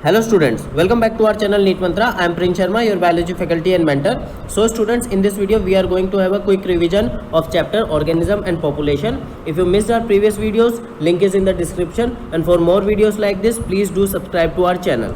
Hello students, welcome back to our channel NEET Mantra. I am Prince Sharma, your biology faculty and mentor. So students, in this video we are going to have a quick revision of chapter organism and population. If you missed our previous videos, link is in the description, and for more videos like this, please do subscribe to our channel.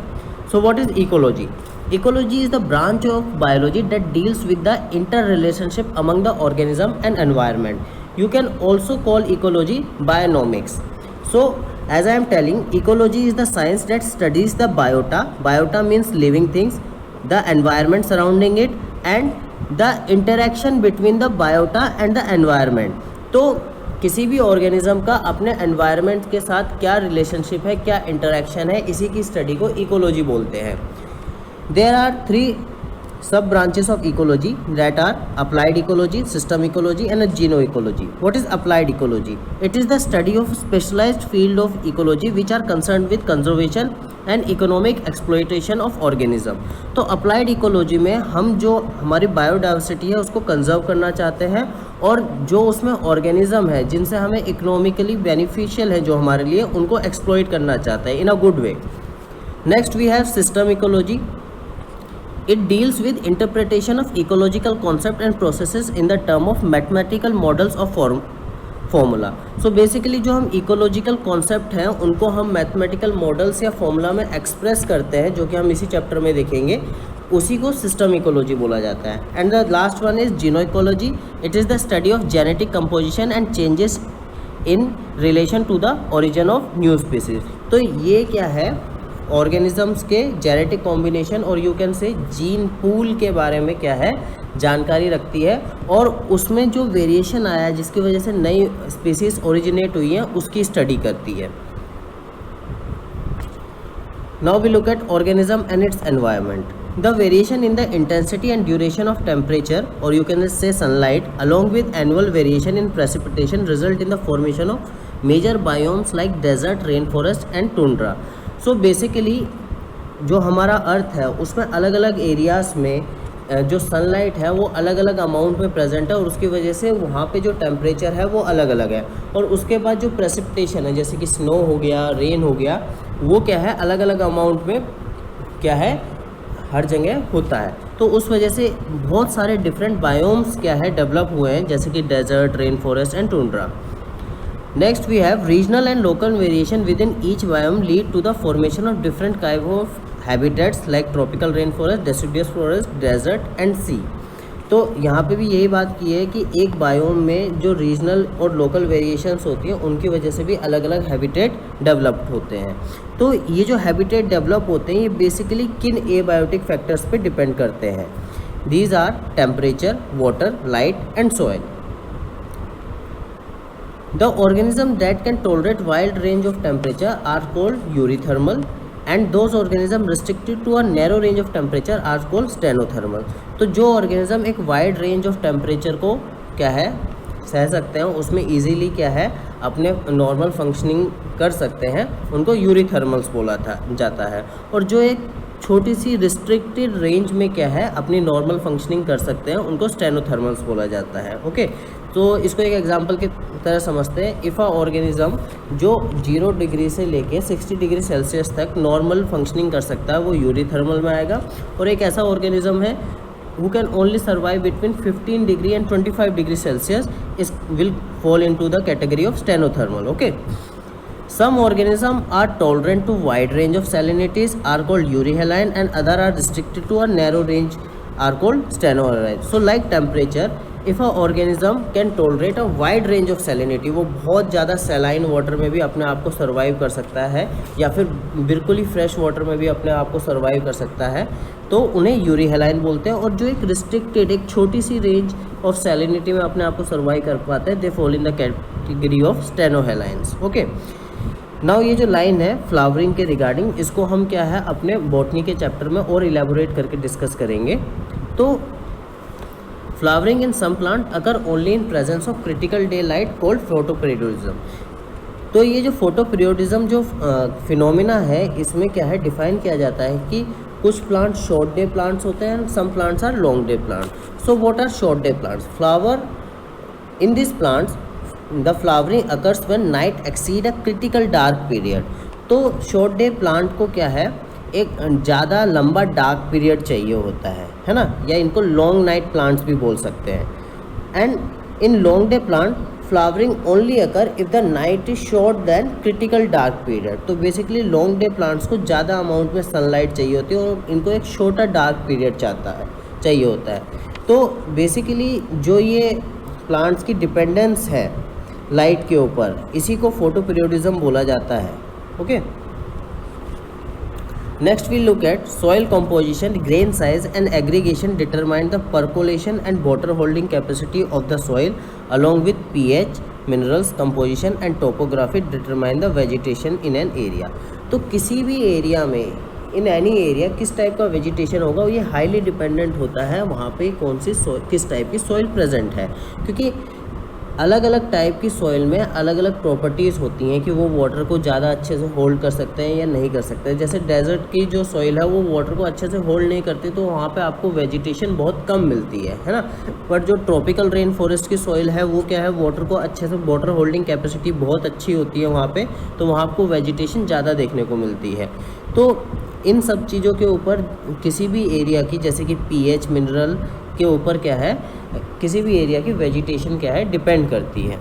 So what is ecology? Ecology is the branch of biology that deals with the interrelationship among the organism and environment. You can also call ecology bionomics. So as I am telling, ecology is the science that studies the biota. Biota means living things, the environment surrounding it, and the interaction between the biota and the environment. तो किसी भी organism का अपने environment के साथ क्या relationship है, क्या इंटरेक्शन है, इसी की स्टडी को इकोलॉजी बोलते हैं. There are 3 sub branches of ecology that are applied ecology, system ecology and genoecology. What is applied ecology? It is the study of specialized field of ecology which are concerned with conservation and economic exploitation of organism. तो applied ecology में हम जो हमारी biodiversity है उसको conserve करना चाहते हैं और जो उसमें ऑर्गेनिज्म है जिनसे हमें इकोनॉमिकली बेनिफिशियल है जो हमारे लिए, उनको एक्सप्लॉइट करना चाहते हैं in a good way. Next we have system ecology. It deals with interpretation of ecological concept and processes in the term of mathematical models of formula. So basically जो हम ecological concept हैं उनको हम mathematical models या formula में express करते हैं, जो कि हम इसी chapter में देखेंगे, उसी को system ecology बोला जाता है. And the last one is genoecology. It is the study of genetic composition and changes in relation to the origin of new species. तो ये क्या है, ऑर्गेनिजम्स के जेनेटिक कॉम्बिनेशन और यू कैन से जीन पूल के बारे में क्या है जानकारी रखती है, और उसमें जो वेरिएशन आया है जिसकी वजह से नई स्पीसीज ओरिजिनेट हुई हैं उसकी स्टडी करती है. Now we look at organism and its environment. The variation in the intensity and duration of temperature और you can say sunlight along with annual variation in precipitation result in the formation of major biomes like desert, rain forest and tundra. So basically जो हमारा अर्थ है उसमें अलग अलग areas में जो sunlight है वो अलग अलग अमाउंट में प्रेजेंट है और उसकी वजह से वहाँ पे जो टेम्परेचर है वो अलग अलग है. और उसके बाद जो प्रेसिपिटेशन है जैसे कि स्नो हो गया, रेन हो गया, वो क्या है अलग अलग अमाउंट में क्या है हर जगह होता है. तो उस वजह से बहुत सारे डिफरेंट बायोम्स क्या है डेवलप हुए हैं, जैसे कि desert, rain forest and tundra. Next we have regional and local variation within each biome lead to the formation of different kind of habitats like tropical rainforest, deciduous forest, desert and sea. तो यहाँ पे भी यही बात की है कि एक बायोम में जो रीजनल और लोकल वेरिएशंस होती हैं उनकी वजह से भी अलग अलग हैबिटेट डेवलप होते हैं. तो ये जो हैबिटेट डेवलप होते हैं ये बेसिकली किन एबायोटिक फैक्टर्स पे डिपेंड करते हैं. These are temperature, water, light and soil. The organism that can tolerate wide range of temperature are called eurythermal and those organism restricted to a narrow range of temperature are called stenothermal. तो जो organism एक wide range of temperature को क्या है सह सकते हैं, उसमें easily क्या है अपने normal functioning कर सकते हैं, उनको यूरीथर्मल्स बोला जाता है. और जो एक छोटी सी रिस्ट्रिक्टेड रेंज में क्या है अपनी नॉर्मल फंक्शनिंग कर सकते हैं, उनको स्टेनोथर्मल्स बोला जाता है. ओके, तो इसको एक एग्जांपल की तरह समझते हैं. इफ़ अ ऑर्गेनिज्म जो 0 डिग्री से लेके 60 डिग्री सेल्सियस तक नॉर्मल फंक्शनिंग कर सकता है वो यूरीथर्मल में आएगा. और एक ऐसा ऑर्गेनिज्म है who can only survive between 15 degree and 25 degree Celsius is will fall into the category of stenothermal. Okay. Some organisms are tolerant to wide range of salinities are called euryhaline and other are restricted to a narrow range are called stenohaline. So like temperature, if a organism can tolerate a wide range of salinity, वो बहुत ज़्यादा saline water में भी अपने आप को survive कर सकता है या फिर बिल्कुल ही फ्रेश वाटर में भी अपने आप को सर्वाइव कर सकता है, तो उन्हें यूरीहेलाइन बोलते हैं. और जो एक रिस्ट्रिक्टेड एक छोटी सी रेंज ऑफ सैलिनिटी में अपने आप को सर्वाइव कर पाते हैं, they fall in the category of stenohalines. Okay, now ये जो लाइन है फ्लावरिंग के रिगार्डिंग, इसको हम क्या है अपने बॉटनी के चैप्टर में और इलेबोरेट करके डिस्कस करेंगे. तो फ्लावरिंग इन सम प्लांट अगर only in presence of critical day light called photoperiodism. तो ये जो फोटोपीरियोडिज्म जो फिनोमिना है इसमें क्या है डिफाइन किया जाता है कि कुछ प्लांट शॉर्ट डे प्लांट्स होते हैं, some plants are long day plant. So what are short day plants? Flower in this plants the flowering occurs when night exceed a critical dark period. तो short day plant को क्या है एक ज़्यादा लंबा dark period चाहिए होता है ना, या इनको लॉन्ग नाइट प्लांट्स भी बोल सकते हैं। And in long day plant flowering only occur if the night is short then critical dark period. तो बेसिकली लॉन्ग डे प्लांट्स को ज़्यादा अमाउंट में सनलाइट चाहिए होती है और इनको एक छोटा डार्क पीरियड चाहिए होता है। तो बेसिकली जो ये प्लांट्स की डिपेंडेंस है लाइट के ऊपर, इसी को फोटोपीरियोडिज्म बोला जाता है। Okay, next we look at soil composition, grain size and aggregation determine the percolation and water holding capacity of the soil, along with pH, minerals composition and topography determine the vegetation in an area। तो किसी भी area में, in any area, किस type का vegetation होगा ये highly dependent होता है वहाँ पे कौन सी किस टाइप की सॉइल प्रेजेंट है, क्योंकि अलग अलग टाइप की सॉइल में अलग अलग प्रॉपर्टीज़ होती हैं कि वो वाटर को ज़्यादा अच्छे से होल्ड कर सकते हैं या नहीं कर सकते। जैसे डेजर्ट की जो सॉइल है वो वाटर को अच्छे से होल्ड नहीं करती, तो वहाँ पे आपको वेजिटेशन बहुत कम मिलती है ना। बट जो ट्रॉपिकल रेन फॉरेस्ट की सॉइल है वो क्या है, वाटर को अच्छे से, वाटर होल्डिंग कैपेसिटी बहुत अच्छी होती है वहाँ पे, तो वहाँ आपको वेजिटेशन ज़्यादा देखने को मिलती है। तो इन सब चीज़ों के ऊपर किसी भी एरिया की, जैसे कि पीएच, मिनरल के ऊपर क्या है, किसी भी एरिया की वेजिटेशन क्या है, डिपेंड करती है।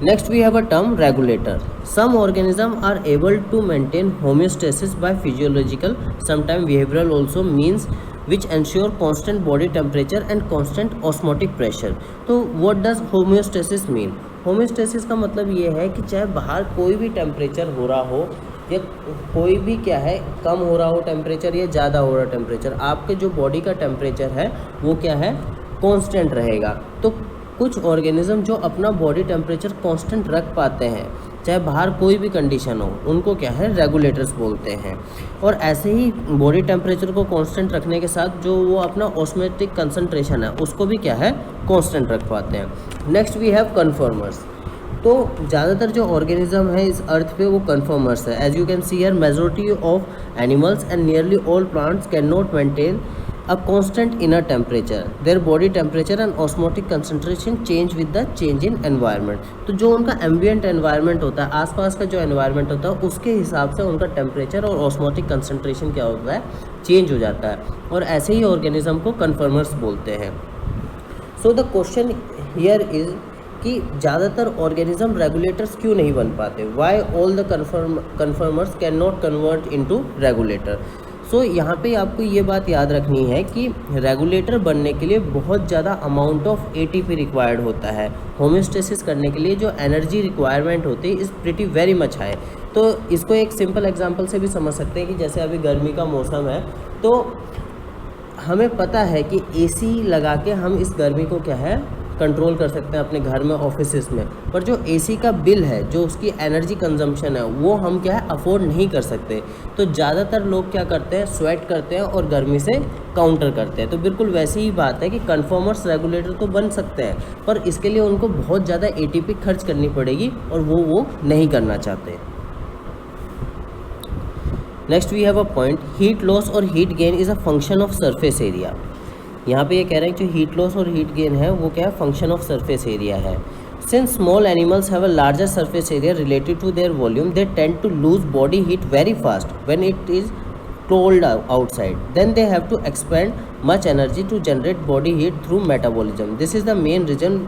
Next we have a term regulator. Some organism are able to maintain homeostasis by physiological, sometime behavioural also means which ensure constant body temperature and constant osmotic pressure. तो what does homeostasis mean? Homeostasis का मतलब ये है कि चाहे बाहर कोई भी टेम्परेचर हो रहा हो या कोई भी क्या है, कम हो रहा हो टेम्परेचर या ज़्यादा हो रहा टेम्परेचर, आपके जो बॉडी का टेम्परेचर है वो क्या है, कांस्टेंट रहेगा। तो कुछ ऑर्गेनिज्म जो अपना बॉडी टेम्परेचर कांस्टेंट रख पाते हैं चाहे बाहर कोई भी कंडीशन हो, उनको क्या है, रेगुलेटर्स बोलते हैं। और ऐसे ही बॉडी टेम्परेचर को कांस्टेंट रखने के साथ जो वो अपना ऑस्मोटिक कंसंट्रेशन है उसको भी क्या है, कांस्टेंट रख पाते हैं। Next we have conformers. तो ज़्यादातर जो ऑर्गेनिज्म है इस अर्थ पे वो कन्फर्मर्स है। As you can see here, majority of animals and nearly all plants can not maintain a constant inner temperature, their body temperature and osmotic concentration change with the change in environment। तो जो उनका ambient environment होता है, आसपास का जो environment होता है उसके हिसाब से उनका temperature और osmotic concentration क्या होता है, चेंज हो जाता है, और ऐसे ही organism को conformers बोलते हैं। So the question here is कि ज़्यादातर ऑर्गेनिज्म रेगुलेटर्स क्यों नहीं बन पाते, why all the conformers can not convert into regulator. So यहाँ पे आपको ये बात याद रखनी है कि रेगुलेटर बनने के लिए बहुत ज़्यादा अमाउंट ऑफ एटीपी रिक्वायर्ड होता है। होम्योस्टेसिस करने के लिए जो एनर्जी रिक्वायरमेंट होती है is pretty very much high. तो इसको एक सिंपल एग्जांपल से भी समझ सकते हैं कि जैसे अभी गर्मी का मौसम है, तो हमें पता है कि एसी लगा के हम इस गर्मी को क्या है, कंट्रोल कर सकते हैं अपने घर में, ऑफिसेस में। पर जो एसी का बिल है, जो उसकी एनर्जी कंजम्पशन है, वो हम क्या है, अफोर्ड नहीं कर सकते। तो ज़्यादातर लोग क्या करते हैं, स्वेट करते हैं और गर्मी से काउंटर करते हैं। तो बिल्कुल वैसी ही बात है कि कन्फर्मर्स रेगुलेटर तो बन सकते हैं, पर इसके लिए उनको बहुत ज़्यादा एटीपी खर्च करनी पड़ेगी और वो नहीं करना चाहते। Next we have a point, heat loss और heat gain is a function of surface area. यहाँ पे ये कह रहे हैं कि जो हीट लॉस और हीट गेन है वो क्या है, फंक्शन ऑफ सरफेस एरिया है। Since small animals have a larger surface area related to their volume, they tend to lose body heat very fast when it is cold outside, then they have to expend much energy to generate body heat through metabolism. This is the main reason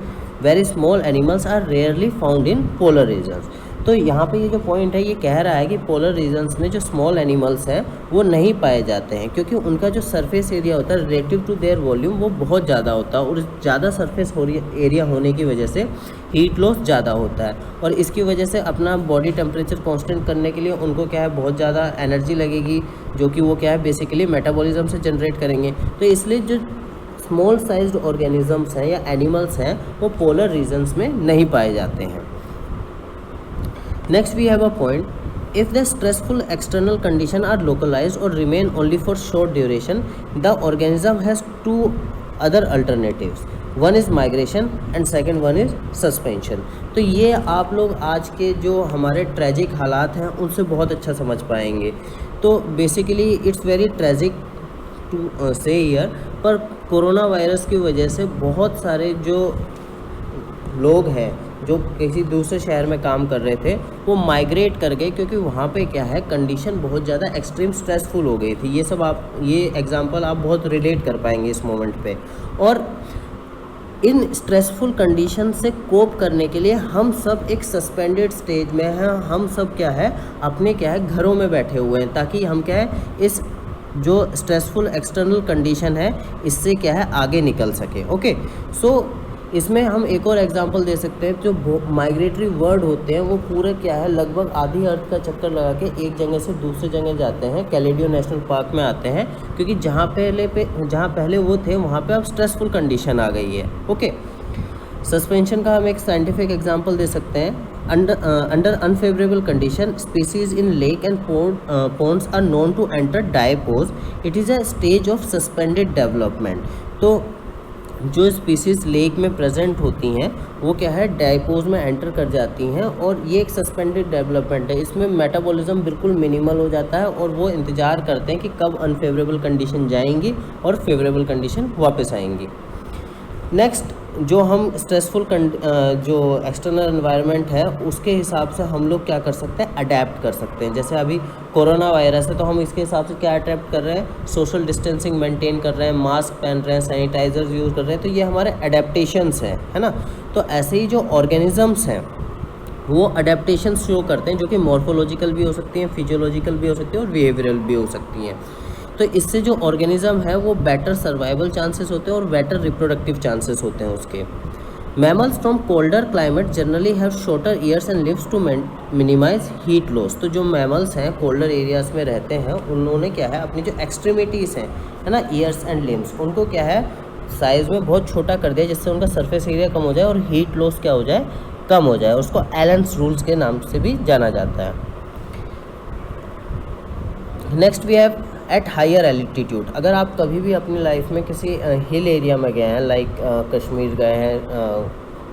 very small animals are rarely found in polar regions. तो यहाँ पे ये जो point है ये कह रहा है कि पोलर रीजन्स में जो स्मॉल एनिमल्स हैं वो नहीं पाए जाते हैं, क्योंकि उनका जो सरफेस एरिया होता है रिलेटिव टू देयर वॉल्यूम वो बहुत ज़्यादा होता है, और ज़्यादा सरफेस एरिया होने की वजह से हीट लॉस ज़्यादा होता है, और इसकी वजह से अपना बॉडी टेम्परेचर कांस्टेंट करने के लिए उनको क्या है, बहुत ज़्यादा एनर्जी लगेगी, जो कि वो क्या है, बेसिकली मेटाबॉलिज्म से जनरेट करेंगे। तो इसलिए जो स्मॉल साइज्ड ऑर्गेनिजम्स हैं या एनिमल्स हैं वो पोलर रीजन्स में नहीं पाए जाते हैं। Next we have a point, if the stressful external condition are localized or remain only for short duration, the organism has two other alternatives. One is migration and second one is suspension. तो ये आप लोग आज के जो हमारे tragic हालात हैं उनसे बहुत अच्छा समझ पाएंगे। तो basically it's very tragic to say year, पर कोरोना वायरस की वजह से बहुत सारे जो लोग हैं जो किसी दूसरे शहर में काम कर रहे थे वो माइग्रेट कर गए, क्योंकि वहाँ पे क्या है कंडीशन बहुत ज़्यादा एक्सट्रीम स्ट्रेसफुल हो गई थी। ये एग्जांपल आप बहुत रिलेट कर पाएंगे इस मोमेंट पे। और इन स्ट्रेसफुल कंडीशन से कोप करने के लिए हम सब एक सस्पेंडेड स्टेज में हैं, हम सब क्या है अपने क्या है घरों में बैठे हुए हैं, ताकि हम क्या है इस जो स्ट्रेसफुल एक्सटर्नल कंडीशन है इससे क्या है आगे निकल सके। ओके, सो इसमें हम एक और एग्जांपल दे सकते हैं। जो माइग्रेटरी बर्ड होते हैं वो पूरे क्या है लगभग आधी अर्थ का चक्कर लगा के एक जगह से दूसरे जगह जाते हैं, कैलेडियो नेशनल पार्क में आते हैं, क्योंकि जहाँ पहले वो थे वहाँ पे अब स्ट्रेसफुल कंडीशन आ गई है। ओके, सस्पेंशन का हम एक साइंटिफिक एग्जांपल दे सकते हैं। Under unfavourable condition species in lake and ponds are known to enter diapause. It is a stage of suspended development. तो जो स्पीसीज़ लेक में प्रेजेंट होती हैं वो क्या है डायपोज में एंटर कर जाती हैं, और ये एक सस्पेंडेड डेवलपमेंट है। इसमें मेटाबॉलिज्म बिल्कुल मिनिमल हो जाता है और वो इंतज़ार करते हैं कि कब अनफेवरेबल कंडीशन जाएंगी और फेवरेबल कंडीशन वापस आएंगी। नेक्स्ट, जो हम स्ट्रेसफुल जो एक्सटर्नल एनवायरनमेंट है उसके हिसाब से हम लोग क्या कर सकते हैं अडेप्ट कर सकते हैं। जैसे अभी कोरोना वायरस है तो हम इसके हिसाब से क्या अडेप्ट कर रहे हैं, सोशल डिस्टेंसिंग मेंटेन कर रहे हैं, मास्क पहन रहे हैं, सैनिटाइजर्स यूज़ कर रहे हैं, तो ये हमारे अडेप्टेशंस हैं, है ना। तो ऐसे ही जो ऑर्गेनिजम्स हैं वो अडेप्टेशन शो करते हैं, जो कि मॉर्फोलॉजिकल भी हो सकती हैं, फिजियोलॉजिकल भी हो सकती हैं और बिहेवियरल भी हो सकती हैं। तो इससे जो ऑर्गेनिज्म है वो बेटर सर्वाइवल चांसेस होते हैं और बेटर रिप्रोडक्टिव चांसेस होते हैं उसके। Mammals from colder climate generally have shorter ears and lives to minimize heat loss. तो जो मैमल्स हैं कोल्डर एरियाज़ में रहते हैं उन्होंने क्या है अपनी जो एक्सट्रीमिटीज़ हैं है ना, ईयर्स एंड लिम्स, उनको क्या है साइज़ में बहुत छोटा कर दिया जिससे उनका सरफेस एरिया कम हो जाए और हीट लॉस क्या हो जाए कम हो जाए। उसको एलन्स रूल्स के नाम से भी जाना जाता है। Next we have at higher altitude. अगर आप कभी भी अपनी लाइफ में किसी हिल एरिया में गए हैं, लाइक कश्मीर गए हैं,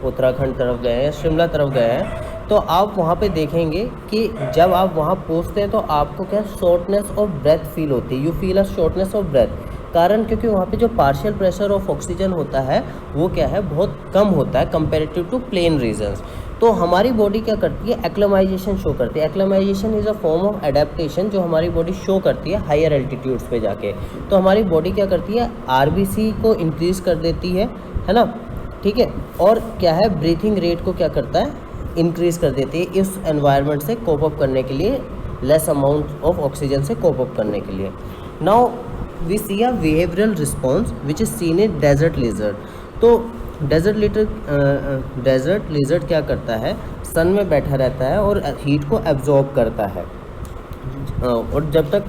उत्तराखंड तरफ गए हैं, शिमला तरफ गए हैं, तो आप वहाँ पे देखेंगे कि जब आप वहाँ पहुँचते हैं तो आपको क्या शॉर्टनेस ऑफ ब्रेथ फील होती है। You feel a shortness of breath, कारण क्योंकि वहाँ पे जो पार्शियल प्रेशर ऑफ ऑक्सीजन होता है वो क्या है बहुत कम होता है कंपेरेटिव टू प्लेन रीजन्स। तो हमारी बॉडी क्या करती है एक्लेमाइजेशन शो करती है। Acclimatisation is a form of adaptation जो हमारी बॉडी शो करती है हायर एल्टीट्यूड्स पे जाके। तो हमारी बॉडी क्या करती है आरबीसी को इंक्रीज़ कर देती है ना, ठीक है, और क्या है ब्रीथिंग रेट को क्या करता है इंक्रीज़ कर देती है इस एनवायरनमेंट से कोप अप करने के लिए, लेस अमाउंट ऑफ ऑक्सीजन से कोप अप करने के लिए। Now we see a behavioural response which is seen in desert lizard. तो डेजर्ट लिजर्ड क्या करता है सन में बैठा रहता है और हीट को एब्जॉर्ब करता है और जब तक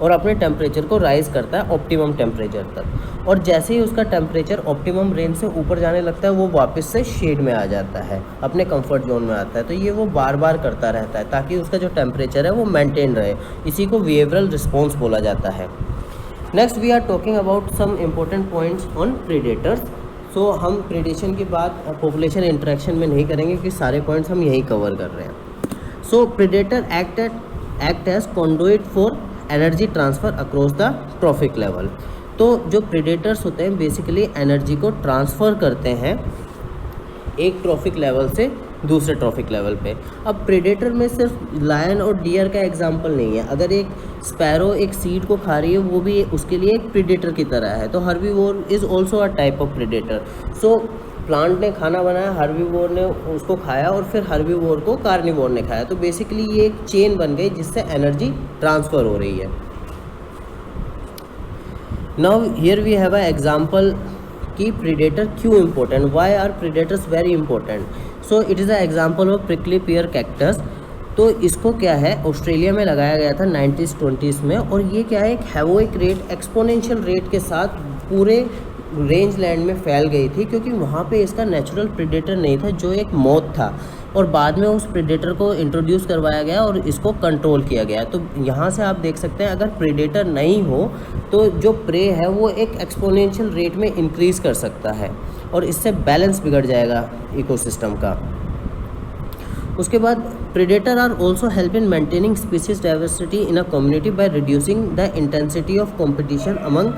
और अपने टेम्परेचर को राइज़ करता है ऑप्टिमम टेम्परेचर तक, और जैसे ही उसका टेम्परेचर ऑप्टिमम रेंज से ऊपर जाने लगता है वो वापस से शेड में आ जाता है, अपने कंफर्ट जोन में आता है। तो ये वो बार बार करता रहता है ताकि उसका जो टेम्परेचर है वो मेंटेन रहे। इसी को बिहेवियरल रिस्पॉन्स बोला जाता है। Next we are talking about some important points on predators. So हम प्रीडेशन की बात पॉपुलेशन इंटरेक्शन में नहीं करेंगे क्योंकि सारे पॉइंट्स हम यही कवर कर रहे हैं। So predator act as conduit for energy transfer across the trophic level. तो जो प्रीडेटर्स होते हैं बेसिकली एनर्जी को ट्रांसफ़र करते हैं एक ट्रॉफिक लेवल से दूसरे ट्रॉफिक लेवल पे। अब प्रेडेटर में सिर्फ लायन और डियर का एग्जांपल नहीं है। अगर एक स्पैरो एक सीड को खा रही है वो भी उसके लिए एक प्रेडेटर की तरह है। तो herbivore is also a type of predator. So plant ने खाना बनाया, हर्बीवोर ने उसको खाया और फिर हर्बीवोर को कार्निवोर ने खाया। तो बेसिकली ये एक चेन बन गई जिससे एनर्जी ट्रांसफ़र हो रही है। Now here we have a example कि प्रीडेटर क्यों important, why are predators very important. So it is a example of prickly pear cactus. तो इसको क्या है ऑस्ट्रेलिया में लगाया गया था 1920s में, और ये क्या है एक हेरोइक रेट एक्सपोनेंशियल रेट के साथ पूरे रेंज लैंड में फैल गई थी, क्योंकि वहाँ पे इसका नेचुरल प्रीडेटर नहीं था जो एक मौत था, और बाद में उस प्रीडेटर को इंट्रोड्यूस करवाया गया और इसको कंट्रोल किया गया। तो यहाँ से आप देख सकते हैं अगर प्रीडेटर नहीं हो तो जो प्रे है वो एक एक्सपोनेंशियल रेट में इंक्रीज़ कर सकता है और इससे बैलेंस बिगड़ जाएगा इकोसिस्टम का। उसके बाद predator are also help in maintaining species diversity in a community by reducing the intensity of competition among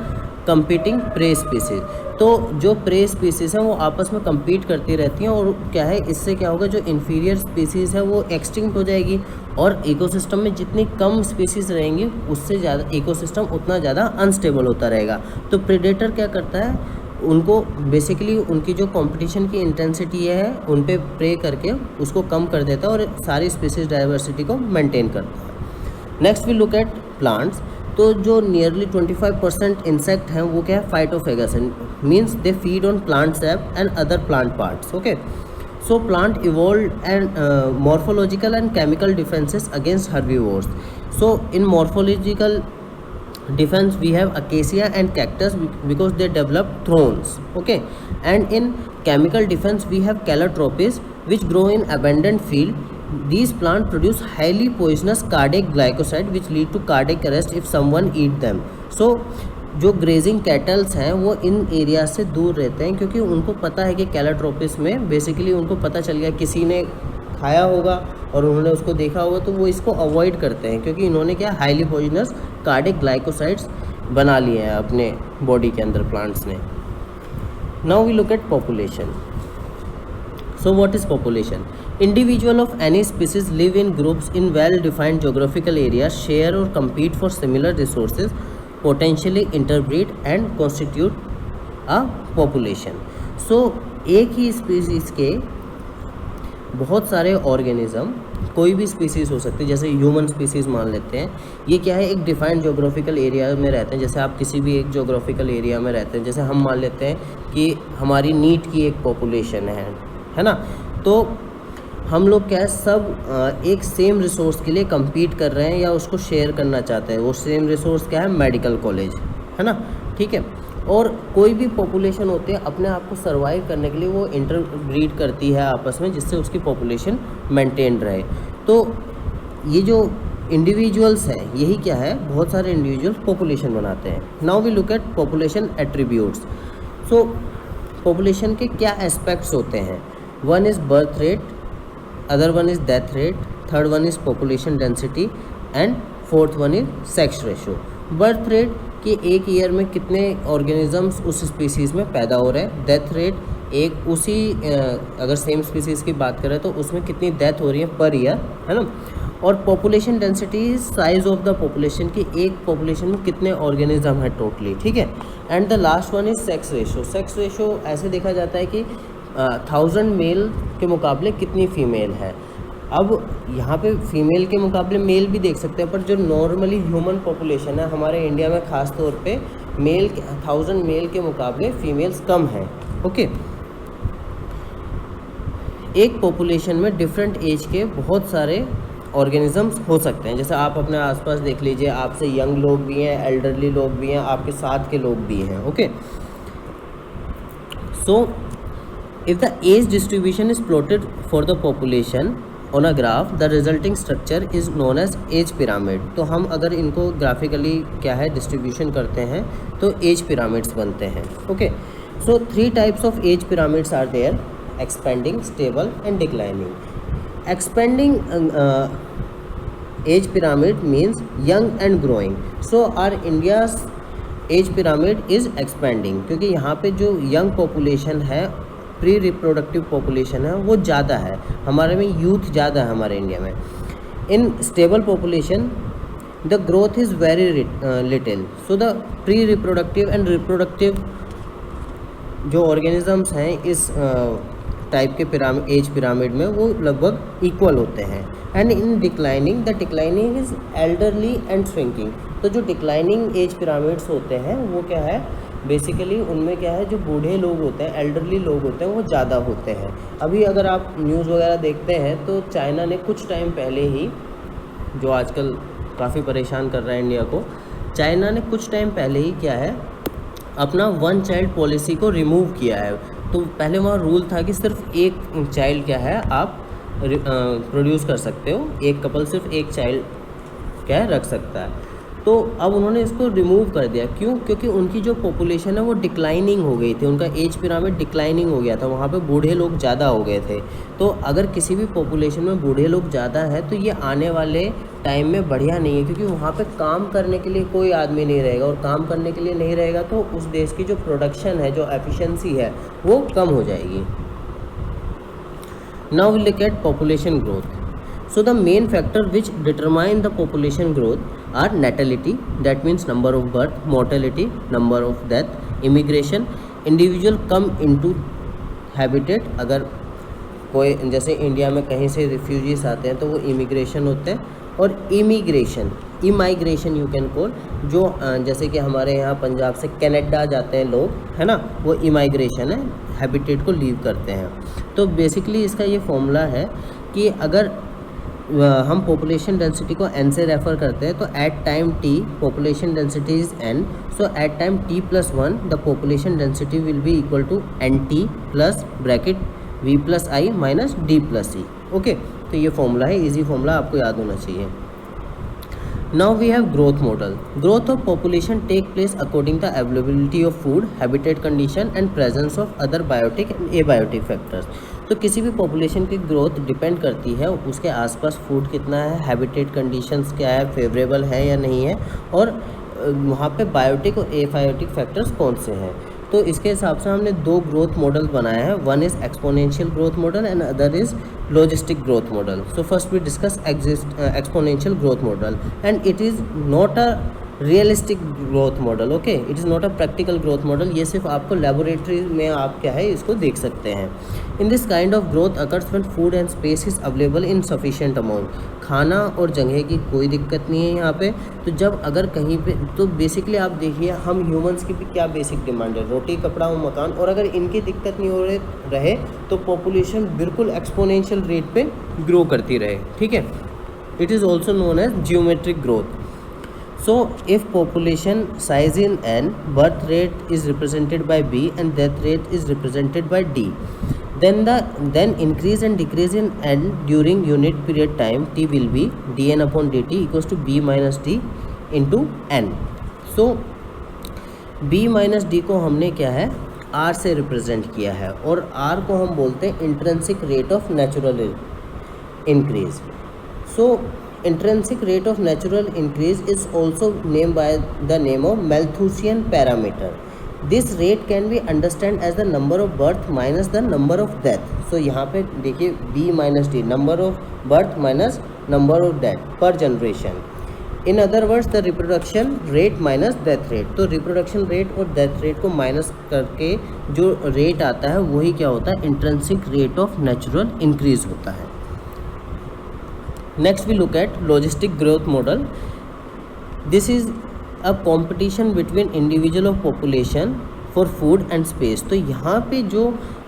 competing prey species. तो जो प्रे स्पीसीज हैं वो आपस में compete करती रहती हैं, और क्या है, इससे क्या होगा, जो इन्फीरियर स्पीसीज़ है वो एक्सटिंक्ट हो जाएगी, और इकोसिस्टम में जितनी कम स्पीसीज़ रहेंगी उससे ज़्यादा इकोसिस्टम उतना ज़्यादा अनस्टेबल होता रहेगा। तो प्रेडेटर क्या करता है, उनको बेसिकली उनकी जो कंपटीशन की इंटेंसिटी है उन पे प्रे करके उसको कम कर देता है और सारी स्पीसीज डाइवर्सिटी को मेंटेन करता है। Next we look at plants. तो जो नियरली 25% इंसेक्ट हैं वो क्या है, फाइटोफेगस है, means they feed on plant SAP and other plant parts. Okay, so plant evolved and morphological and chemical defenses against herbivores. So in morphological defense we have acacia and cactus because they develop thorns. Okay, and in chemical defense we have calotropis which grow in abundant field. These plants produce highly poisonous cardiac glycoside which lead to cardiac arrest if someone eat them. So जो grazing kettles हैं वो इन area से दूर रहते हैं, क्योंकि उनको पता है कि कैलोट्रोपिस में बेसिकली उनको पता चल गया, किसी ने खाया होगा और उन्होंने उसको देखा होगा, तो वो इसको अवॉइड करते हैं, क्योंकि इन्होंने क्या हाईली पॉइजनस कार्डिक ग्लाइकोसाइड्स बना लिए हैं अपने बॉडी के अंदर प्लांट्स ने। Now we look at population. So what is population? Individual of any species live in groups in well-defined geographical areas, share or compete for similar resources, potentially interbreed and constitute a population. So एक ही species के बहुत सारे organism, कोई भी species हो सकती है, जैसे ह्यूमन स्पीसीज़ मान लेते हैं, ये क्या है, एक डिफाइंड जोग्राफिकल एरिया में रहते हैं। जैसे आप किसी भी एक जोग्राफिकल एरिया में रहते हैं, जैसे हम मान लेते हैं कि हमारी नीट की एक पॉपुलेशन है ना, तो हम लोग क्या है, सब एक सेम रिसोर्स के लिए compete कर रहे हैं या उसको शेयर करना चाहते हैं। वो सेम रिसोर्स क्या है, मेडिकल कॉलेज, है ना, ठीक है। और कोई भी पॉपुलेशन होती है अपने आप को सर्वाइव करने के लिए वो इंटरब्रीड करती है आपस में, जिससे उसकी पॉपुलेशन मेंटेन रहे। तो ये जो इंडिविजुअल्स हैं, यही क्या है, बहुत सारे इंडिविजुअल्स पॉपुलेशन बनाते हैं। Now we look at population attributes. So population के क्या एस्पेक्ट्स होते हैं? One is birth rate, other one is death rate, third one is population density and fourth one is sex ratio. Birth rate कि एक year में कितने organisms उस species में पैदा हो रहे हैं। डेथ रेट एक उसी अगर सेम स्पीसीज़ की बात करें तो उसमें कितनी डेथ हो रही है पर ईयर, है ना। और population density size of the population की एक पॉपुलेशन में कितने ऑर्गेनिज्म है टोटली, ठीक है। And the last one is sex ratio. Sex ratio ऐसे देखा जाता है कि 1000 मेल के मुकाबले कितनी फ़ीमेल है। अब यहाँ पे फीमेल के मुकाबले मेल भी देख सकते हैं, पर जो नॉर्मली ह्यूमन पॉपुलेशन है हमारे इंडिया में ख़ास तौर पे मेल 1000 मेल के मुकाबले फीमेल्स कम हैं। ओके, एक पॉपुलेशन में डिफरेंट एज के बहुत सारे ऑर्गेनिजम्स हो सकते हैं। जैसे आप अपने आसपास देख लीजिए, आपसे यंग लोग भी हैं, एल्डरली लोग भी हैं, आपके साथ के लोग भी हैं। Okay, so if the age distribution is plotted for the population on a graph, the resulting structure is known as age pyramid. तो हम अगर इनको ग्राफिकली क्या है डिस्ट्रीब्यूशन करते हैं तो एज पिरामिड्स बनते हैं। Okay, so 3 types of age pyramids are there: expanding, stable and declining. Expanding age pyramid means young and growing. So our India's age pyramid is expanding, क्योंकि यहाँ पे जो young population है, प्री रिप्रोडक्टिव पॉपुलेशन है, वो ज़्यादा है। हमारे में यूथ ज़्यादा है हमारे इंडिया में। In stable population the growth is very little. So the pre reproductive and reproductive जो ऑर्गेनिजम्स हैं इस टाइप के एज पिरामिड में वो लगभग इक्वल होते हैं। And in declining, the declining is elderly and shrinking. तो जो डिक्लाइनिंग एज पिरामिड्स होते हैं वो क्या है, बेसिकली उनमें क्या है, जो बूढ़े लोग होते हैं, एल्डरली लोग होते हैं, वो ज़्यादा होते हैं। अभी अगर आप न्यूज़ वगैरह देखते हैं तो चाइना ने कुछ टाइम पहले ही, जो आजकल काफ़ी परेशान कर रहा है इंडिया को, चाइना ने कुछ टाइम पहले ही क्या है अपना 1 चाइल्ड पॉलिसी को रिमूव किया है। तो पहले वहाँ रूल था कि सिर्फ एक चाइल्ड क्या है आप प्रोड्यूस कर सकते हो, एक कपल सिर्फ एक चाइल्ड क्या है रख सकता है। तो अब उन्होंने इसको रिमूव कर दिया। क्यों? क्योंकि उनकी जो पॉपुलेशन है वो डिक्लाइनिंग हो गई थी, उनका एज पिरामिड डिक्लाइनिंग हो गया था, वहाँ पे बूढ़े लोग ज़्यादा हो गए थे। तो अगर किसी भी पॉपुलेशन में बूढ़े लोग ज़्यादा है तो ये आने वाले टाइम में बढ़िया नहीं है, क्योंकि वहाँ पे काम करने के लिए कोई आदमी नहीं रहेगा, और काम करने के लिए नहीं रहेगा तो उस देश की जो प्रोडक्शन है, जो एफिशिएंसी है, वो कम हो जाएगी। Now we look at population growth. So the main factor which determine the population growth are natality, that means number of birth, mortality, number of death, immigration, individual come into habitat, अगर कोई जैसे India में कहीं से refugees आते हैं तो वो इमिग्रेशन होते हैं, और इमाइग्रेशन यू कैन कॉल, जो जैसे कि हमारे यहाँ पंजाब से कनाडा जाते हैं लोग, है ना, वो इमाइग्रेशन है, हैबिटेट को लीव करते हैं। तो बेसिकली इसका ये फॉर्मूला है कि अगर हम पॉपुलेशन डेंसिटी को n से रेफ़र करते हैं तो at time t population density is n, so at time t+1 the population density will be equal to nt plus bracket v+i minus d+e। Okay, तो ये फॉर्मूला है, इजी फॉर्मूला, आपको याद होना चाहिए। Now we have growth model. Growth of population take place according the availability of food, habitat condition and presence of other biotic and abiotic factors. तो किसी भी पॉपुलेशन की ग्रोथ डिपेंड करती है उसके आसपास फूड कितना है, हैबिटेट कंडीशंस क्या है, फेवरेबल है या नहीं है, और वहाँ पे बायोटिक और एबायोटिक फैक्टर्स कौन से हैं। तो इसके हिसाब से हमने दो ग्रोथ मॉडल बनाए हैं, one is exponential growth model and other is logistic growth model. So first we discuss exponential growth model, and it is not a realistic growth model. Okay, it is not a practical growth model, ये सिर्फ आपको laboratory में आप क्या है इसको देख सकते हैं। In this kind of growth occurs when food and space is available in sufficient amount. खाना और जगह की कोई दिक्कत नहीं है यहाँ पे। तो जब अगर कहीं पे, तो बेसिकली आप देखिए हम ह्यूमंस की भी क्या बेसिक डिमांड है, रोटी, कपड़ा और मकान, और अगर इनकी दिक्कत नहीं हो रहे तो पॉपुलेशन बिल्कुल एक्सपोनेंशियल रेट पे ग्रो करती रहे। ठीक है, it is also known as geometric growth. So if population size in n, birth rate is represented by b and death rate is represented by d, then increase and decrease in n during unit period time t will be dn upon dt equals to b minus d into n. So b minus d को हमने क्या है r से represent किया है, और r को हम बोलते हैं intrinsic rate of natural increase. So intrinsic rate of natural increase is also named by the name of Malthusian parameter. This rate can be understood as the number of birth minus the number of death. So यहाँ पे देखिए b minus d, number of birth minus number of death per generation. In other words, the reproduction rate minus death rate. तो reproduction rate और death rate को minus करके जो rate आता है वही क्या होता है, intrinsic rate of natural increase होता है। Next we look at logistic growth model. This is a competition between individual of population for food and space. तो यहाँ पे जो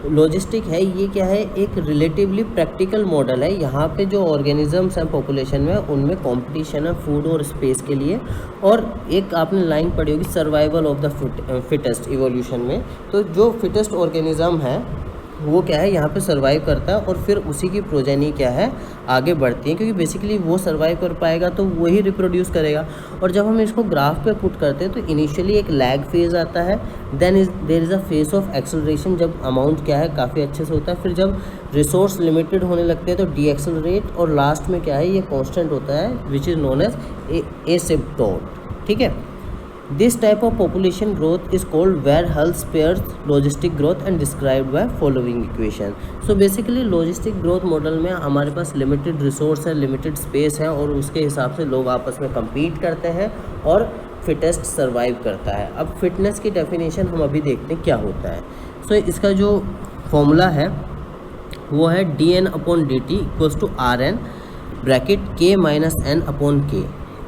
लॉजिस्टिक है ये क्या है, एक रिलेटिवली प्रैक्टिकल मॉडल है। यहाँ पे जो ऑर्गेनिजम्स हैं पॉपुलेशन में उनमें कंपटीशन है फूड और स्पेस के लिए। और एक आपने लाइन पढ़ी होगी survival of the fittest evolution में, तो जो फिटेस्ट ऑर्गेनिज्म है वो क्या है यहाँ पे सर्वाइव करता है, और फिर उसी की प्रोजेनी क्या है आगे बढ़ती है, क्योंकि बेसिकली वो सर्वाइव कर पाएगा तो वही रिप्रोड्यूस करेगा। और जब हम इसको ग्राफ पे पुट करते हैं तो इनिशियली एक लैग फेज़ आता है, then there is a phase of acceleration जब अमाउंट क्या है काफ़ी अच्छे से होता है, फिर जब रिसोर्स लिमिटेड होने लगते हैं तो डी एक्सेलरेट, और लास्ट में क्या है ये कॉन्स्टेंट होता है which is known as asymptote. ठीक है, This type of population growth is called where Hull pairs logistic growth and described by following equation. So basically logistic growth model में हमारे पास limited resource है, limited space है, और उसके हिसाब से लोग आपस में compete करते हैं और fittest survive करता है। अब fitness की definition हम अभी देखते हैं क्या होता है। So इसका जो formula है वो है dn upon dt equals to rn bracket k minus n upon k,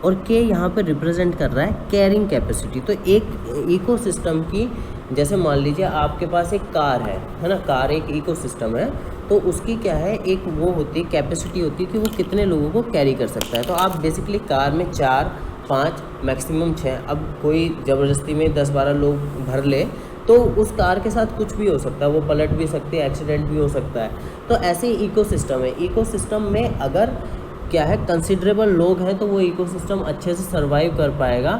और k यहाँ पर रिप्रेजेंट कर रहा है कैरिंग कैपेसिटी। तो एक इकोसिस्टम की, जैसे मान लीजिए आपके पास एक कार है ना, कार एक इकोसिस्टम है, तो उसकी क्या है एक वो होती है कैपेसिटी होती है कि वो कितने लोगों को कैरी कर सकता है। तो आप बेसिकली कार में 4, 5 मैक्सिमम 6, अब कोई ज़बरदस्ती में 10-12 लोग भर ले तो उस कार के साथ कुछ भी हो सकता है, वो पलट भी सकती है, एक्सीडेंट भी हो सकता है। तो ऐसे ही इकोसिस्टम है, इकोसिस्टम में अगर क्या है कंसिडरेबल लोग हैं तो वो इकोसिस्टम अच्छे से सर्वाइव कर पाएगा।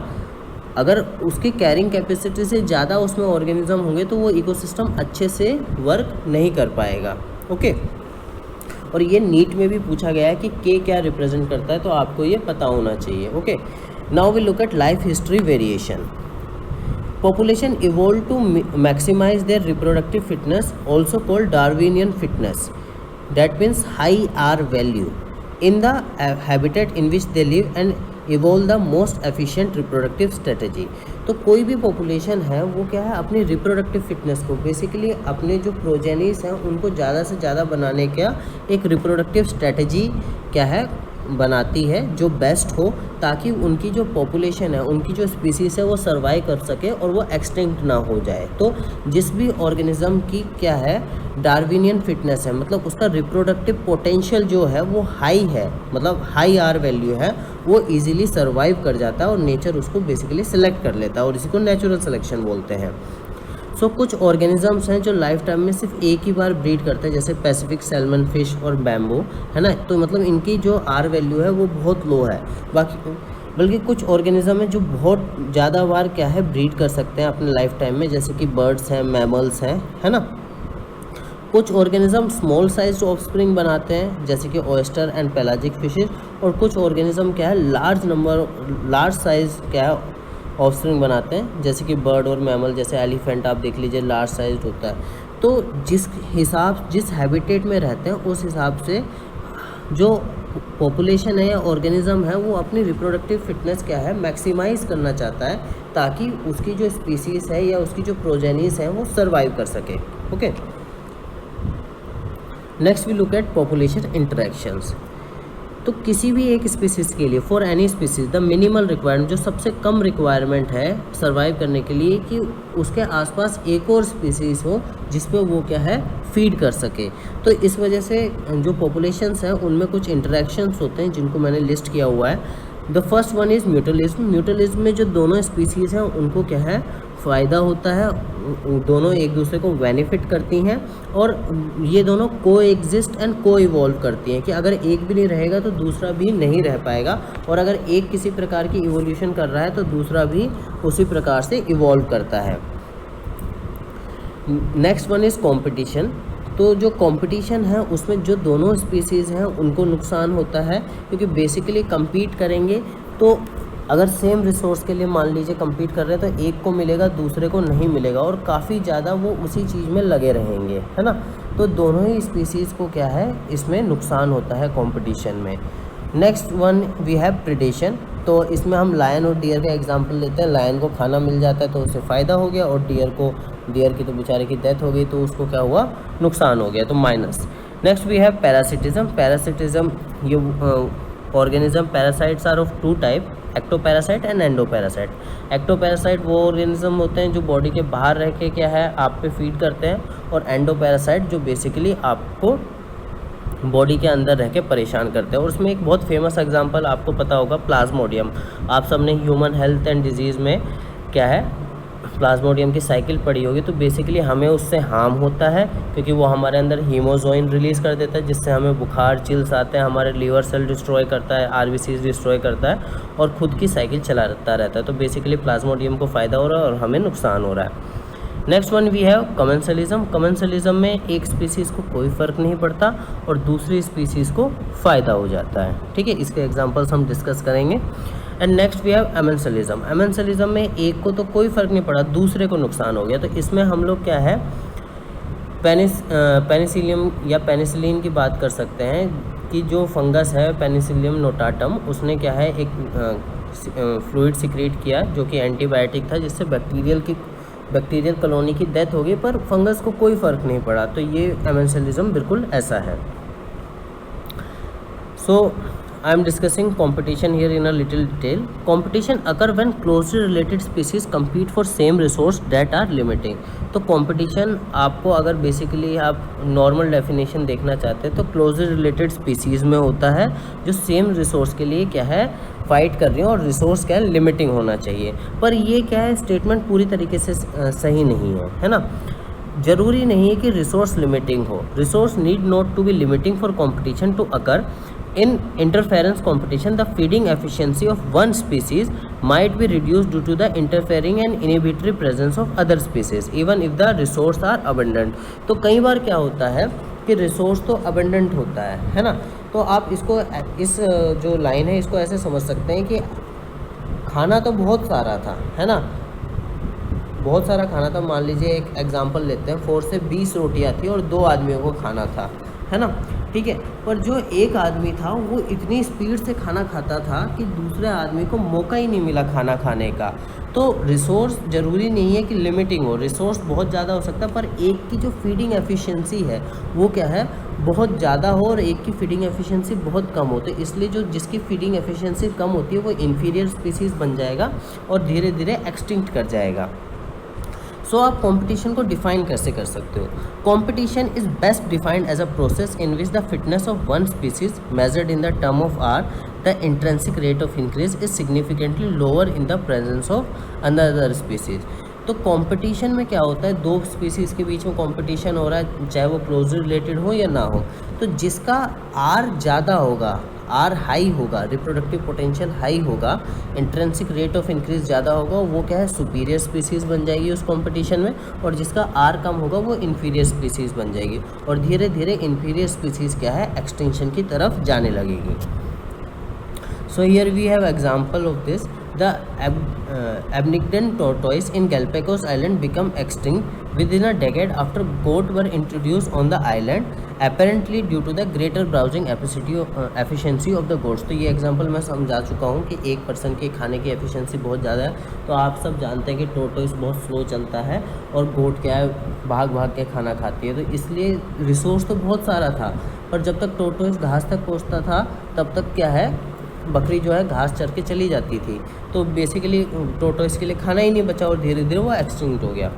अगर उसकी कैरिंग कैपेसिटी से ज़्यादा उसमें ऑर्गेनिज्म होंगे तो वो इकोसिस्टम अच्छे से वर्क नहीं कर पाएगा। ओके, और ये नीट में भी पूछा गया है कि के क्या रिप्रेजेंट करता है, तो आपको ये पता होना चाहिए। Okay, now we look at life history variation. Population evolved to maximize their reproductive fitness, also called Darwinian fitness. That means high R value in the habitat in which they live and evolve the most efficient reproductive strategy. तो कोई भी population है वो क्या है अपनी reproductive fitness को basically अपने जो प्रोजेनिस हैं उनको ज़्यादा से ज़्यादा बनाने का एक रिप्रोडक्टिव स्ट्रेटजी क्या है बनाती है जो बेस्ट हो, ताकि उनकी जो पॉपुलेशन है उनकी जो स्पीसीज़ है वो सर्वाइव कर सके और वो एक्सटिंक्ट ना हो जाए। तो जिस भी ऑर्गेनिज्म की क्या है डार्विनियन फिटनेस है, मतलब उसका रिप्रोडक्टिव पोटेंशियल जो है वो हाई है, मतलब हाई आर वैल्यू है, वो इजीली सर्वाइव कर जाता है और नेचर उसको बेसिकली सिलेक्ट कर लेता है और इसी को नेचुरल सिलेक्शन बोलते हैं। सो कुछ ऑर्गेनिजम्स हैं जो लाइफ टाइम में सिर्फ एक ही बार ब्रीड करते हैं, जैसे पैसिफिक सैल्मन फिश और बैम्बू, है ना। तो मतलब इनकी जो आर वैल्यू है वो बहुत लो है। बल्कि कुछ ऑर्गेनिज्म है जो बहुत ज़्यादा बार क्या है ब्रीड कर सकते हैं अपने लाइफ टाइम में, जैसे कि बर्ड्स हैं, मैमल्स हैं, है ना। कुछ ऑर्गेनिज्म स्मॉल साइज ऑफस्प्रिंग बनाते हैं, जैसे कि ऑयस्टर एंड पेलाजिक फिशेज, और कुछ ऑर्गेनिज्म क्या है लार्ज साइज क्या है ऑफस्प्रिंग बनाते हैं, जैसे कि बर्ड और मैमल, जैसे एलिफेंट आप देख लीजिए लार्ज साइज होता है। तो जिस हैबिटेट में रहते हैं उस हिसाब से जो पॉपुलेशन है या ऑर्गेनिज्म है वो अपनी रिप्रोडक्टिव फिटनेस क्या है मैक्सिमाइज करना चाहता है, ताकि उसकी जो स्पीसीज है या उसकी जो प्रोजेनिस है वो सर्वाइव कर सके। Okay, next we look at population interactions. तो किसी भी एक स्पीसीज़ के लिए for any species the minimal requirement, जो सबसे कम रिक्वायरमेंट है सर्वाइव करने के लिए, कि उसके आसपास एक और स्पीसीज़ हो जिस पे वो क्या है फीड कर सके। तो इस वजह से जो पॉपुलेशंस हैं उनमें कुछ इंटरेक्शंस होते हैं जिनको मैंने लिस्ट किया हुआ है। The first one is mutualism. Mutualism में जो दोनों स्पीसीज़ हैं उनको क्या है फ़ायदा होता है, दोनों एक दूसरे को बेनिफिट करती हैं और ये दोनों को एग्जिस्ट एंड को इवॉल्व करती हैं, कि अगर एक भी नहीं रहेगा तो दूसरा भी नहीं रह पाएगा, और अगर एक किसी प्रकार की इवोल्यूशन कर रहा है तो दूसरा भी उसी प्रकार से इवॉल्व करता है। Next one is competition. तो जो कंपटीशन है उसमें जो दोनों स्पीसीज़ हैं उनको नुकसान होता है, क्योंकि बेसिकली compete करेंगे तो अगर सेम रिसोर्स के लिए मान लीजिए compete कर रहे हैं तो एक को मिलेगा दूसरे को नहीं मिलेगा, और काफ़ी ज़्यादा वो उसी चीज़ में लगे रहेंगे, है ना। तो दोनों ही स्पीसीज़ को क्या है इसमें नुकसान होता है कंपटीशन में। Next one we have predation. तो इसमें हम लायन और डियर का एग्जांपल लेते हैं। लायन को खाना मिल जाता है तो उसे फ़ायदा हो गया, और डियर की तो बेचारे की डेथ हो गई तो उसको क्या हुआ नुकसान हो गया, तो minus. Next we have parasitism. Parasitism ये organism parasites are of two type, ectoparasite and endoparasite. Ectoparasite वो ऑर्गेनिज्म होते हैं जो बॉडी के बाहर रह के क्या है आप पे फीड करते हैं, और एंडोपैरासाइट जो बेसिकली आपको बॉडी के अंदर रह के परेशान करते हैं। और उसमें एक बहुत फेमस एग्जांपल आपको पता होगा प्लाज्मोडियम। आप सबने ह्यूमन हेल्थ एंड डिजीज़ में क्या है प्लाज्मोडियम की साइकिल पढ़ी होगी। तो बेसिकली हमें उससे हार्म होता है, क्योंकि वो हमारे अंदर हीमोजोइन रिलीज़ कर देता है, जिससे हमें बुखार चिल्स आते हैं, हमारे लीवर सेल डिस्ट्रॉय करता है, आरबीसीज डिस्ट्रॉय करता है, और ख़ुद की साइकिल चलाता रहता है। तो बेसिकली प्लाज्मोडियम को फ़ायदा हो रहा है और हमें नुकसान हो रहा है। Next one we have commensalism. Commensalism में एक स्पीसीज़ को कोई फ़र्क नहीं पड़ता और दूसरी स्पीसीज़ को फ़ायदा हो जाता है, ठीक है। इसके एग्जांपल्स हम डिस्कस करेंगे। And next we have amensalism. Amensalism में एक को तो कोई फ़र्क नहीं पड़ा, दूसरे को नुकसान हो गया। तो इसमें हम लोग क्या है पेनिसिलियम या पेनिसिलिन की बात कर सकते हैं, कि जो फंगस है पेनिसिलियम नोटाटम, उसने क्या है एक फ्लूइड सिक्रेट किया जो कि एंटीबायोटिक था, जिससे बैक्टीरियल कॉलोनी की डेथ हो गई, पर फंगस को कोई फ़र्क नहीं पड़ा। तो ये एमेंसलिज्म बिल्कुल ऐसा है। सो I am discussing competition here in a little detail. Competition occur when closely related species compete for same resource that are limiting. तो competition आपको अगर बेसिकली आप नॉर्मल डेफिनेशन देखना चाहते हैं तो क्लोजली रिलेटेड स्पीसीज़ में होता है, जो सेम रिसोर्स के लिए क्या है फाइट कर रही है, और रिसोर्स क्या है लिमिटिंग होना चाहिए। पर ये क्या है स्टेटमेंट पूरी तरीके से सही नहीं है ना। ज़रूरी नहीं है कि रिसोर्स लिमिटिंग हो। Resource need not to be limiting for competition to occur. In interference competition, the feeding efficiency of one species might be reduced due to the interfering and inhibitory presence of other species, even if the resource are abundant. तो कई बार क्या होता है कि resource तो abundant होता है ना, तो आप इसको इस जो लाइन है इसको ऐसे समझ सकते हैं कि खाना तो बहुत सारा था, है ना, बहुत सारा खाना था। मान लीजिए एक एग्जांपल लेते हैं, 4 से 20 रोटियां थी और 2 आदमियों को खाना था, है ना, ठीक है। पर जो एक आदमी था वो इतनी स्पीड से खाना खाता था कि दूसरे आदमी को मौका ही नहीं मिला खाना खाने का। तो रिसोर्स ज़रूरी नहीं है कि लिमिटिंग हो, रिसोर्स बहुत ज़्यादा हो सकता है, पर एक की जो फीडिंग एफिशिएंसी है वो क्या है, बहुत ज़्यादा हो, और एक की फीडिंग एफिशिएंसी बहुत कम हो। तो इसलिए जो जिसकी फीडिंग एफिशिएंसी कम होती है वो इन्फीरियर स्पीसीज़ बन जाएगा और धीरे धीरे एक्सटिंक्ट कर जाएगा। सो आप कंपटीशन को डिफाइन कैसे कर सकते हो? Competition is best defined as a process in which the fitness of one species measured in the term of r, the intrinsic rate of increase is significantly lower in the presence of another species. तो competition में क्या होता है, 2 species के बीच में competition हो रहा है, चाहे वो क्लोजली रिलेटेड हो या ना हो, तो जिसका आर ज़्यादा होगा, आर हाई होगा, रिप्रोडक्टिव पोटेंशियल हाई होगा, इंट्रेंसिक रेट ऑफ इंक्रीज ज़्यादा होगा, वो क्या है, सुपीरियर स्पीसीज़ बन जाएगी उस कंपटीशन में, और जिसका आर कम होगा वो इन्फीरियर स्पीसीज़ बन जाएगी, और धीरे धीरे इन्फीरियर स्पीसीज़ क्या है, एक्सटिंक्शन की तरफ जाने लगेगी। So here we have example of this. The Abnigdan tortoise in Galapagos Island became extinct within a decade after goat were introduced on the island, apparently due to the greater browsing efficiency of the goats। तो ये example मैं समझा चुका हूँ कि एक person के खाने की एफिशिएंसी बहुत ज़्यादा है। तो आप सब जानते हैं कि टोर्टोइस बहुत स्लो चलता है और गोट क्या है, भाग भाग के खाना खाती है, तो इसलिए रिसोर्स तो बहुत सारा था, पर जब तक टोर्टोइस घास तक पहुँचता था तब तक क्या है, बकरी जो है घास चर के चली जाती थी, तो बेसिकली टोर्टोइस के लिए खाना ही नहीं बचा और धीरे धीरे वो एक्सटिंक्ट हो गया।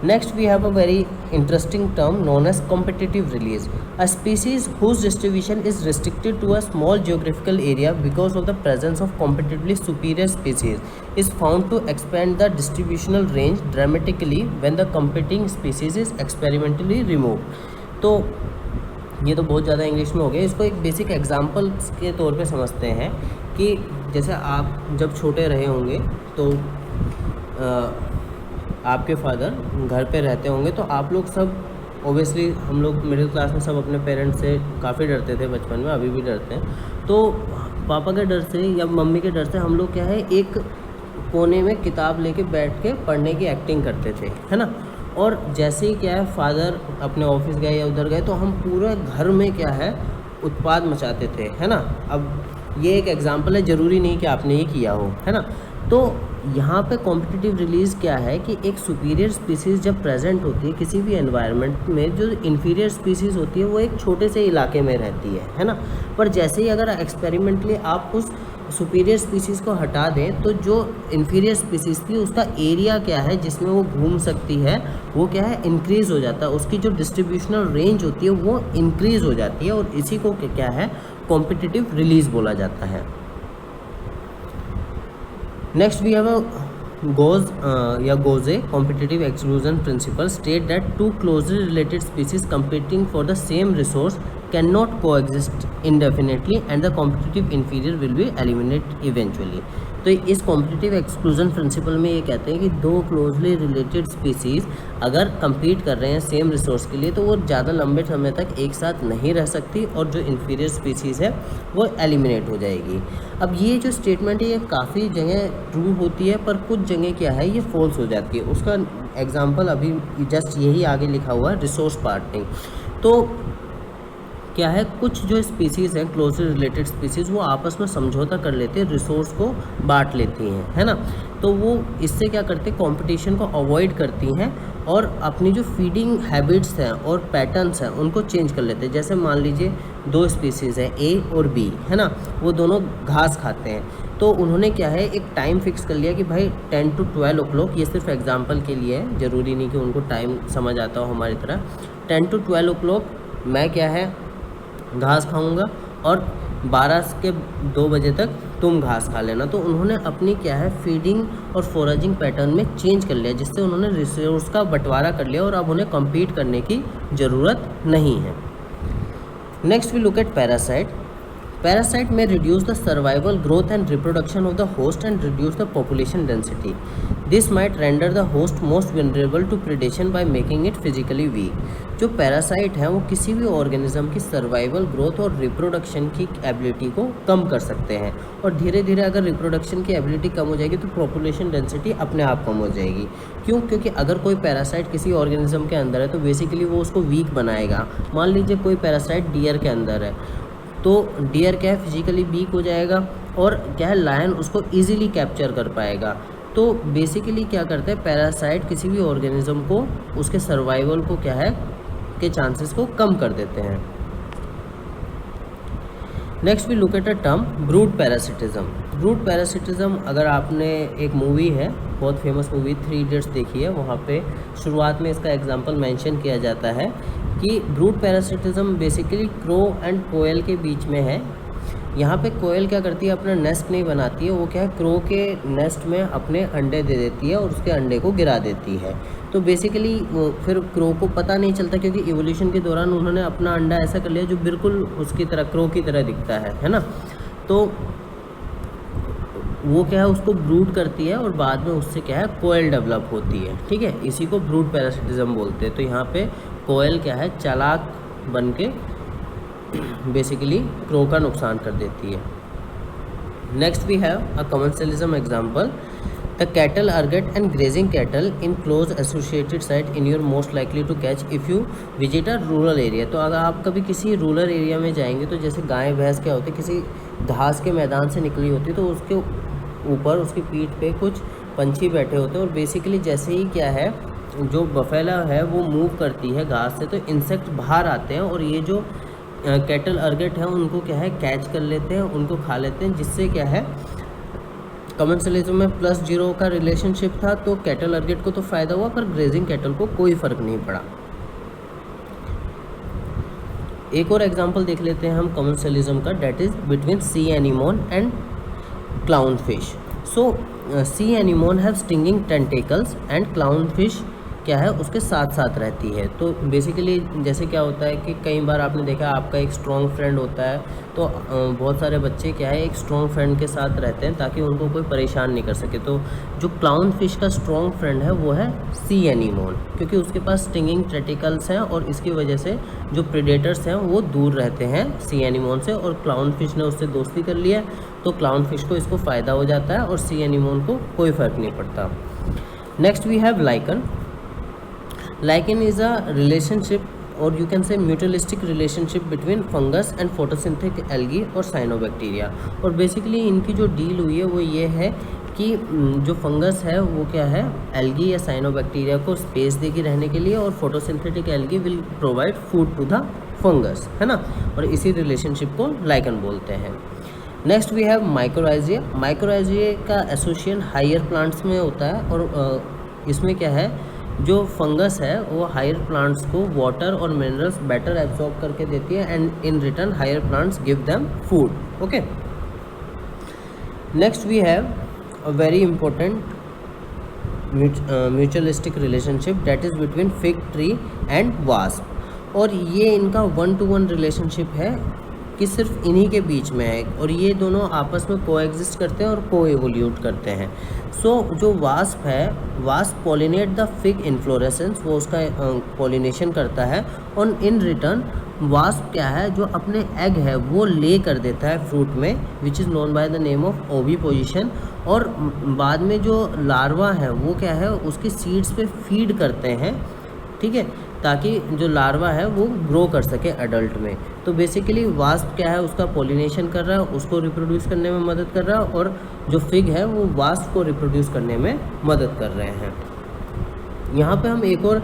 Next we have a very interesting term known as competitive release, a species whose distribution is restricted to a small geographical area because of the presence of competitively superior species is found to expand the distributional range dramatically when the competing species is experimentally remove. तो ये तो बहुत ज़्यादा English में हो गया, इसको एक बेसिक एग्जांपल्स के तौर पे समझते हैं कि जैसे आप जब छोटे रहे होंगे तो आपके फादर घर पे रहते होंगे, तो आप लोग सब ओबियसली, हम लोग मिडिल क्लास में सब अपने पेरेंट्स से काफ़ी डरते थे बचपन में, अभी भी डरते हैं। तो पापा के डर से या मम्मी के डर से हम लोग क्या है, एक कोने में किताब लेके बैठ के पढ़ने की एक्टिंग करते थे, है ना, और जैसे ही क्या है फादर अपने ऑफिस गए या उधर गए तो हम पूरे घर में क्या है उत्पाद मचाते थे, है ना। अब ये एक एग्जांपल है, ज़रूरी नहीं कि आपने ये किया हो, है ना। तो यहाँ पे कॉम्पिटिटिव रिलीज़ क्या है कि एक सुपीरियर स्पीसीज़ जब प्रेजेंट होती है किसी भी एनवायरनमेंट में, जो इन्फीरियर स्पीसीज़ होती है वो एक छोटे से इलाके में रहती है ना। पर जैसे ही अगर एक्सपेरिमेंटली आप उस सुपीरियर स्पीसीज़ को हटा दें तो जो इन्फीरियर स्पीसीज़ थी उसका एरिया क्या है जिसमें वो घूम सकती है वो क्या है, इंक्रीज़ हो जाता है, उसकी जो डिस्ट्रीब्यूशनल रेंज होती है वो इंक्रीज़ हो जाती है, और इसी को क्या है, कॉम्पिटिटिव रिलीज़ बोला जाता है। Next we have Gause's competitive exclusion principle state that 2 closely related species competing for the same resource cannot coexist indefinitely and the competitive inferior will be eliminated eventually। तो इस कॉम्पिटिटिव एक्सक्लूजन प्रिंसिपल में ये कहते हैं कि 2 closely related species अगर compete कर रहे हैं सेम रिसोर्स के लिए तो वो ज़्यादा लंबे समय तक एक साथ नहीं रह सकती और जो इन्फीरियर स्पीसीज़ है वो एलिमिनेट हो जाएगी। अब ये जो स्टेटमेंट है ये काफ़ी जगह ट्रू होती है, पर कुछ जगह क्या है ये फॉल्स हो जाती है। उसका एग्जांपल अभी जस्ट यही आगे लिखा हुआ है, रिसोर्स पार्टनिंग। तो क्या है, कुछ जो स्पीसीज़ हैं क्लोजली रिलेटेड स्पीसीज़ वो आपस में समझौता कर लेते हैं, रिसोर्स को बांट लेती हैं, है ना। तो वो इससे क्या करते हैं, कंपटीशन को अवॉइड करती हैं और अपनी जो फीडिंग हैबिट्स हैं और पैटर्न्स हैं उनको चेंज कर लेते हैं। जैसे मान लीजिए 2 स्पीसीज़ हैं ए और बी, है ना, वो दोनों घास खाते हैं, तो उन्होंने क्या है एक टाइम फिक्स कर लिया कि भाई 10 to 12 o'clock, ये सिर्फ एग्जांपल के लिए है, ज़रूरी नहीं कि उनको टाइम समझ आता हो हमारी तरह। 10 to 12 o'clock मैं क्या है घास खाऊंगा और 12 के 2 बजे तक तुम घास खा लेना। तो उन्होंने अपनी क्या है फीडिंग और फोराजिंग पैटर्न में चेंज कर लिया, जिससे उन्होंने रिसोर्स का बंटवारा कर लिया और अब उन्हें कम्पीट करने की ज़रूरत नहीं है। Next we look at parasite. Parasite may reduce the survival, growth and reproduction of the host and reduce the population density. This might render the host most vulnerable to predation by making it physically weak. जो parasite हैं वो किसी भी organism की survival, growth और reproduction की ability को कम कर सकते हैं, और धीरे धीरे अगर रिप्रोडक्शन की एबिलिटी कम हो जाएगी तो पॉपुलेशन डेंसिटी अपने आप कम हो जाएगी। क्यों? क्योंकि अगर कोई पैरासाइट किसी ऑर्गेनिज्म के अंदर है तो बेसिकली वो उसको वीक बनाएगा। मान लीजिए कोई पैरासाइट डियर के अंदर है, तो डियर क्या है, फिजिकली वीक हो जाएगा, और क्या है, लायन उसको इजीली कैप्चर कर पाएगा। तो बेसिकली क्या करते हैं, पैरासाइट किसी भी ऑर्गेनिज्म को उसके सर्वाइवल को क्या है के चांसेस को कम कर देते हैं। Next we look at a term brood parasitism. Brood parasitism, अगर आपने एक मूवी है, बहुत फेमस मूवी 3 इडियट्स देखी है, वहाँ पे शुरुआत में इसका एग्जांपल मेंशन किया जाता है कि brood parasitism basically crow and कोयल के बीच में है। यहाँ पे कोयल क्या करती है, अपना नेस्ट नहीं बनाती है, वो क्या है, क्रो के नेस्ट में अपने अंडे दे देती है और उसके अंडे को गिरा देती है। तो बेसिकली फिर क्रो को पता नहीं चलता, क्योंकि इवोल्यूशन के दौरान उन्होंने अपना अंडा ऐसा कर लिया जो बिल्कुल उसकी तरह, क्रो की तरह दिखता है ना। तो वो क्या है, उसको ब्रूड करती है और बाद में उससे क्या है, कोयल डेवलप होती है। ठीक है, इसी को ब्रूड पैरासिटिज्म बोलते हैं। तो यहाँ पे कोयल क्या है, चालाक बन के बेसिकली क्रो का नुकसान कर देती है। Next we have a commercialism example. The cattle अर्गेट and grazing cattle in close associated sight in your most likely to catch if you visit a rural area. तो अगर आप कभी किसी रूरल एरिया में जाएंगे तो जैसे गाय भैंस क्या होती है, किसी घास के मैदान से निकली होती है, तो उसके ऊपर उसकी पीठ पे कुछ पंछी बैठे होते हैं, और बेसिकली जैसे ही क्या है, जो बफेला है वो मूव करती है घास से, तो इंसेक्ट बाहर आते हैं और ये जो कैटल अर्गेट हैं उनको क्या है, कैच कर लेते हैं, उनको खा लेते हैं, जिससे क्या है, कमर्शियलिज्म में +0 का रिलेशनशिप था, तो कैटल अर्गेट को तो फ़ायदा हुआ पर ग्रेजिंग कैटल को कोई फ़र्क नहीं पड़ा। एक और एग्जांपल देख लेते हैं हम कमर्शियलिज्म का, that is between C anemone and clown fish. So C anemone have stinging tentacles and clown fish क्या है, उसके साथ साथ रहती है। तो बेसिकली जैसे क्या होता है कि कई बार आपने देखा, आपका एक स्ट्रॉन्ग फ्रेंड होता है, तो बहुत सारे बच्चे क्या है, एक स्ट्रॉन्ग फ्रेंड के साथ रहते हैं ताकि उनको कोई परेशान नहीं कर सके। तो जो क्लाउन फिश का स्ट्रॉन्ग फ्रेंड है वो है सी एनीमोन, क्योंकि उसके पास स्टिंगिंग टेंटेकल्स हैं और इसकी वजह से जो प्रेडेटर्स हैं वो दूर रहते हैं सी एनीमोन से, और क्लाउन फिश ने उससे दोस्ती कर लिया, तो क्लाउन फिश को इसको फ़ायदा हो जाता है और सी एनीमोन को कोई फ़र्क नहीं पड़ता। Next we have lichen. Lichen is a relationship, or you can say mutualistic relationship between fungus and photosynthetic algae और cyanobacteria। और बेसिकली इनकी जो डील हुई है वो ये है कि जो फंगस है वो क्या है, एल्गी या साइनोबैक्टीरिया को स्पेस देगी रहने के लिए, और photosynthetic algae will provide food to the fungus, है ना। और इसी रिलेशनशिप को लाइकन बोलते हैं। Next we have mycorrhizae. Mycorrhizae का एसोसिएशन हायर प्लांट्स में होता है, और इसमें क्या है, जो फंगस है वो हायर प्लांट्स को वाटर और मिनरल्स बेटर एब्जॉर्ब करके देती है, and in return higher plants give them food. Okay, next we have a very important mutualistic relationship, that is between fig tree and wasp. और ये इनका 1-to-1 रिलेशनशिप है कि सिर्फ इन्हीं के बीच में है, और ये दोनों आपस में कोएग्जिस्ट करते हैं और कोएवोल्यूट करते हैं। सो जो वास्प है, wasp pollinate the fig inflorescence, वो उसका पॉलिनेशन करता है, और इन रिटर्न वास्प क्या है, जो अपने एग है वो ले कर देता है फ्रूट में, which is known by the name of oviposition. और बाद में जो लार्वा है वो क्या है, उसकी सीड्स पे फीड करते हैं, ठीक है, ताकि जो लार्वा है वो ग्रो कर सके एडल्ट में। तो बेसिकली वास्प क्या है, उसका पॉलिनेशन कर रहा है, उसको रिप्रोड्यूस करने में मदद कर रहा है, और जो फिग है वो वास्प को रिप्रोड्यूस करने में मदद कर रहे हैं। यहाँ पे हम एक और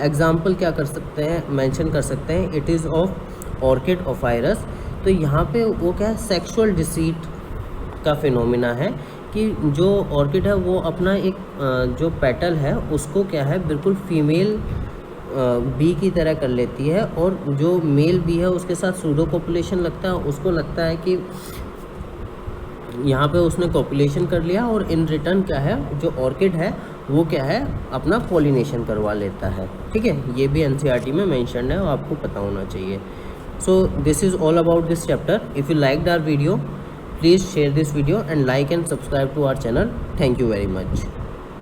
एग्जांपल क्या कर सकते हैं, मेंशन कर सकते हैं, इट इज़ ऑफ ऑर्किड ऑफायरस। तो यहाँ पे वो क्या है, सेक्सुअल डिसीट का फिनोमिना है कि जो ऑर्किड है वो अपना एक जो पेटल है उसको क्या है, बिल्कुल फीमेल बी की तरह कर लेती है, और जो मेल बी है उसके साथ सूडो कॉपुलेशन लगता है, उसको लगता है कि यहाँ पे उसने कॉपुलेशन कर लिया, और इन रिटर्न क्या है, जो ऑर्किड है वो क्या है, अपना पॉलिनेशन करवा लेता है। ठीक है, ये भी एनसीईआरटी में मेंशन है और आपको पता होना चाहिए। So this is all about this chapter. If you liked our video, please share this video and like and subscribe to our channel. Thank you very much.